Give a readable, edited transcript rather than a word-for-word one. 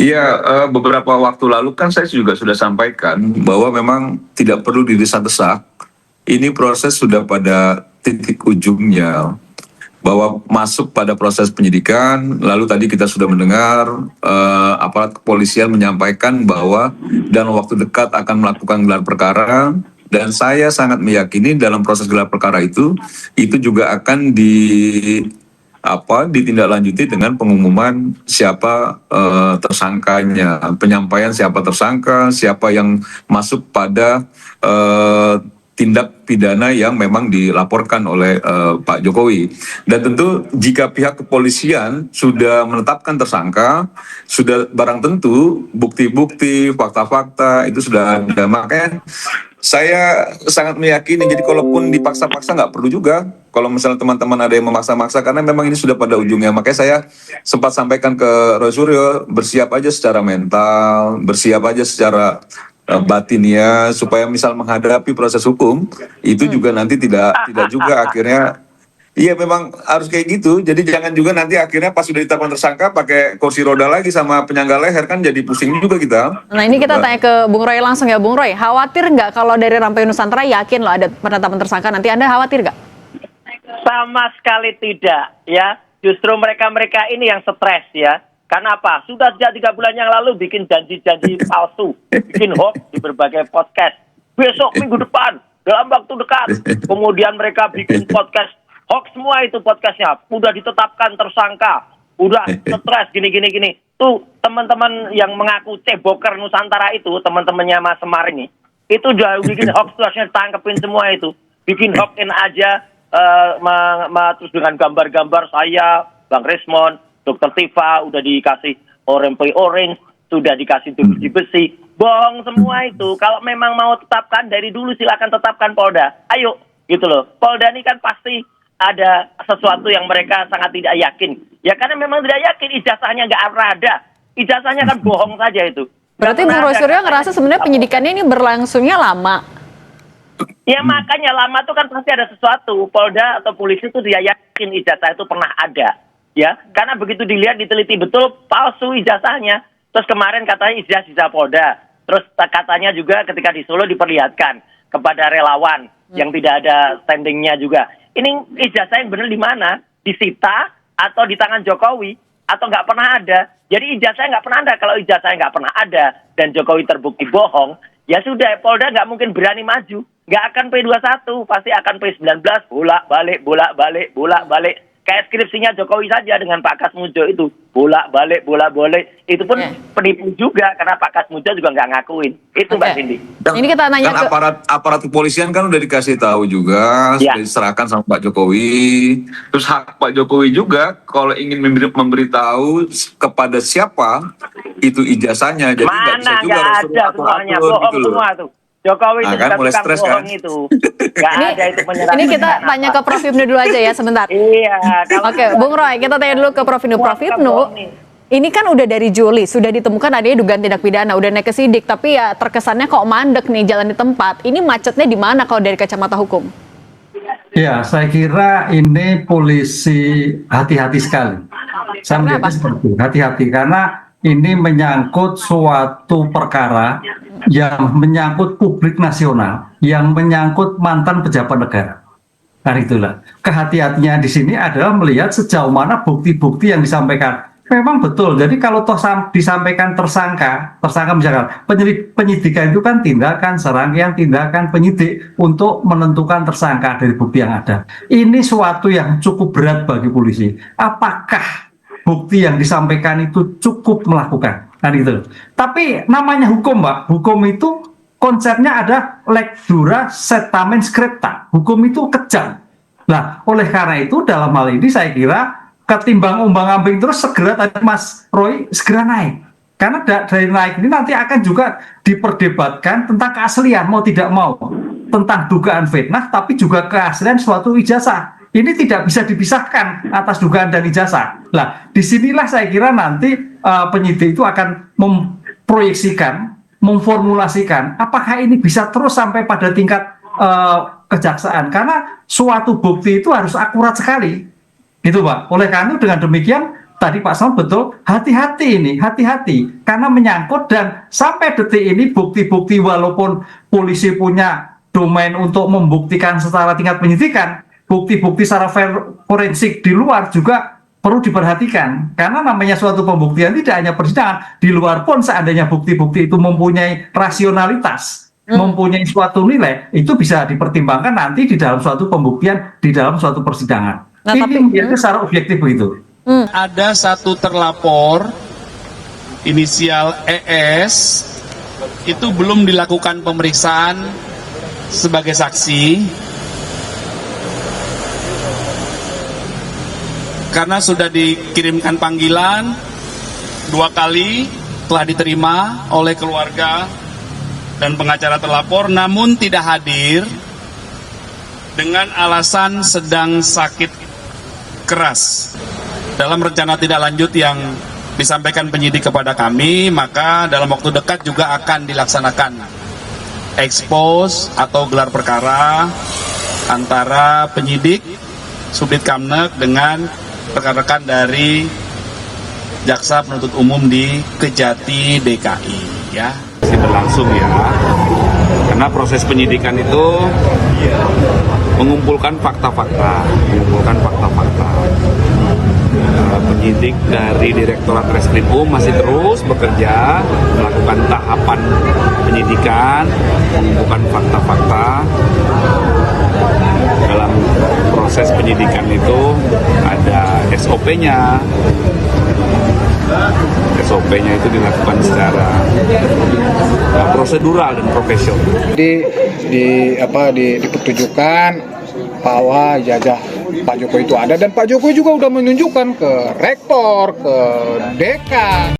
Iya, beberapa waktu lalu kan saya juga sudah sampaikan bahwa memang tidak perlu didesak-desak. Ini proses sudah pada titik ujungnya, bahwa masuk pada proses penyidikan. Lalu tadi kita sudah mendengar aparat kepolisian menyampaikan bahwa dalam waktu dekat akan melakukan gelar perkara. Dan saya sangat meyakini dalam proses gelar perkara itu juga akan ditindaklanjuti dengan pengumuman siapa tersangkanya, penyampaian siapa tersangka, siapa yang masuk pada tindak pidana yang memang dilaporkan oleh Pak Jokowi. Dan tentu jika pihak kepolisian sudah menetapkan tersangka, sudah barang tentu bukti-bukti, fakta-fakta itu sudah ada. Makanya saya sangat meyakini, jadi kalaupun dipaksa-paksa nggak perlu juga. Kalau misalnya teman-teman ada yang memaksa-maksa, karena memang ini sudah pada ujungnya. Makanya saya sempat sampaikan ke Roy Suryo, bersiap aja secara mental, bersiap aja secara batinnya, supaya misal menghadapi proses hukum, itu juga nanti tidak juga akhirnya. Iya memang harus kayak gitu. Jadi jangan juga nanti akhirnya pas sudah ditetapkan tersangka pakai kursi roda lagi sama penyangga leher, kan jadi pusing juga kita. Nah ini kita tanya ke Bung Roy langsung ya. Bung Roy, khawatir nggak kalau dari Rampai Nusantara yakin loh ada penetapan tersangka nanti? Anda khawatir nggak? Sama sekali tidak ya. Justru mereka ini yang stres ya. Karena apa? Sudah sejak 3 bulan yang lalu bikin janji-janji palsu, bikin hoax di berbagai podcast. Besok minggu depan, dalam waktu dekat. Kemudian mereka bikin podcast hoax semua itu podcastnya. Udah ditetapkan tersangka, udah stres gini. Tuh teman-teman yang mengaku ceboker Nusantara itu, teman-temannya Mas Semar ini, itu udah bikin hoax, terusnya ditangkepin semua itu. Bikin hoaxin aja, terus dengan gambar-gambar saya, Bang Resmond, Dr. Tifa, udah dikasih orange, sudah dikasih besi. Bohong semua itu. Kalau memang mau tetapkan, dari dulu silakan tetapkan Polda. Ayo, gitu loh. Polda ini kan pasti ada sesuatu yang mereka sangat tidak yakin. Ya karena memang tidak yakin, ijazahnya nggak ada. Ijazahnya kan bohong saja itu. Berarti Bung Roy Suryo ngerasa sebenarnya penyidikannya ini berlangsungnya lama? Ya makanya lama tuh kan pasti ada sesuatu. Polda atau polisi tuh dia yakin ijazah itu pernah ada. Ya, karena begitu dilihat, diteliti betul, palsu ijazahnya. Terus kemarin katanya ijazah Polda. Terus katanya juga ketika di Solo diperlihatkan kepada relawan yang tidak ada standingnya juga. Ini ijazah yang benar di mana? Disita atau di tangan Jokowi atau nggak pernah ada? Jadi ijazahnya nggak pernah ada. Kalau ijazahnya nggak pernah ada dan Jokowi terbukti bohong, ya sudah, Polda nggak mungkin berani maju. Nggak akan P21, pasti akan P19, bolak-balik. Kayak skripsinya Jokowi saja dengan Pak Kasmujo itu. Bolak-balik. Itu pun penipu juga, karena Pak Kasmujo juga nggak ngakuin. Itu Mbak Cindy. Ini kita nanya kan aparat kepolisian kan udah dikasih tahu juga, Ya. sudah diserahkan sama Pak Jokowi. Terus hak Pak Jokowi juga kalau ingin memberitahu kepada siapa itu ijazahnya. Jadi nggak bisa Mana juga nggak ada semuanya, bohong semua tuh. Jokowi itu kan mulai tukang stres bohong kan? itu. Nggak ada itu penyerahan. Ini kita tanya ke Prof. Ibnu dulu aja ya sebentar. Iya. Oke, Bung Roy, kita tanya dulu ke Prof. Ibnu. Prof. Ibnu, ini kan udah dari Juli, sudah ditemukan adanya dugaan tindak pidana, udah naik ke sidik, tapi ya terkesannya kok mandek nih jalan di tempat. Ini macetnya di mana kalau dari kacamata hukum? Ya, saya kira ini polisi hati-hati sekali. Saya melihatnya seperti itu, hati-hati karena ini menyangkut suatu perkara yang menyangkut publik nasional, yang menyangkut mantan pejabat negara. Nah itulah, kehati-hatinya di sini adalah melihat sejauh mana bukti-bukti yang disampaikan. Memang betul, jadi kalau toh disampaikan tersangka misalkan penyidikan itu kan tindakan, serangkaian tindakan penyidik untuk menentukan tersangka dari bukti yang ada. Ini suatu yang cukup berat bagi polisi. Apakah bukti yang disampaikan itu cukup melakukan? Nah gitu. Tapi namanya hukum, Mbak. Hukum itu konsepnya ada lex dura setamen scripta. Hukum itu kejam. Nah, oleh karena itu dalam hal ini saya kira ketimbang umbang-ambing terus segera tadi Mas Roy segera naik. Karena dari naik ini nanti akan juga diperdebatkan tentang keaslian mau tidak mau. Tentang dugaan fitnah tapi juga keaslian suatu ijazah. Ini tidak bisa dipisahkan atas dugaan dan ijazah. Nah, disinilah saya kira nanti penyidik itu akan memproyeksikan, memformulasikan apakah ini bisa terus sampai pada tingkat kejaksaan. Karena suatu bukti itu harus akurat sekali. Gitu Pak. Oleh karena itu dengan demikian tadi Pak Saud betul, hati-hati ini, hati-hati karena menyangkut dan sampai detik ini bukti-bukti walaupun polisi punya domain untuk membuktikan secara tingkat penyidikan, bukti-bukti secara forensik di luar juga perlu diperhatikan karena namanya suatu pembuktian tidak hanya persidangan, di luar pun seandainya bukti-bukti itu mempunyai rasionalitas, mempunyai suatu nilai, itu bisa dipertimbangkan nanti di dalam suatu pembuktian, di dalam suatu persidangan. Nah, Ini menjadi secara objektif begitu. Ada satu terlapor inisial ES itu belum dilakukan pemeriksaan sebagai saksi karena sudah dikirimkan panggilan 2 kali, telah diterima oleh keluarga dan pengacara terlapor, namun tidak hadir dengan alasan sedang sakit keras. Dalam rencana tidak lanjut yang disampaikan penyidik kepada kami, maka dalam waktu dekat juga akan dilaksanakan ekspos atau gelar perkara antara penyidik Subdit Kamnek dengan rekan-rekan dari Jaksa Penuntut Umum di Kejati DKI, ya. Masih berlangsung ya, karena proses penyidikan itu mengumpulkan fakta-fakta. Penyidik dari Direktorat Reskrimum masih terus bekerja melakukan tahapan penyidikan, mengumpulkan fakta-fakta. Dalam proses penyidikan itu ada SOP-nya. SOP-nya itu dilakukan secara prosedural dan profesional. Jadi dipertunjukkan bahwa ijazah Pak Jokowi itu ada dan Pak Jokowi juga udah menunjukkan ke rektor, ke dekan.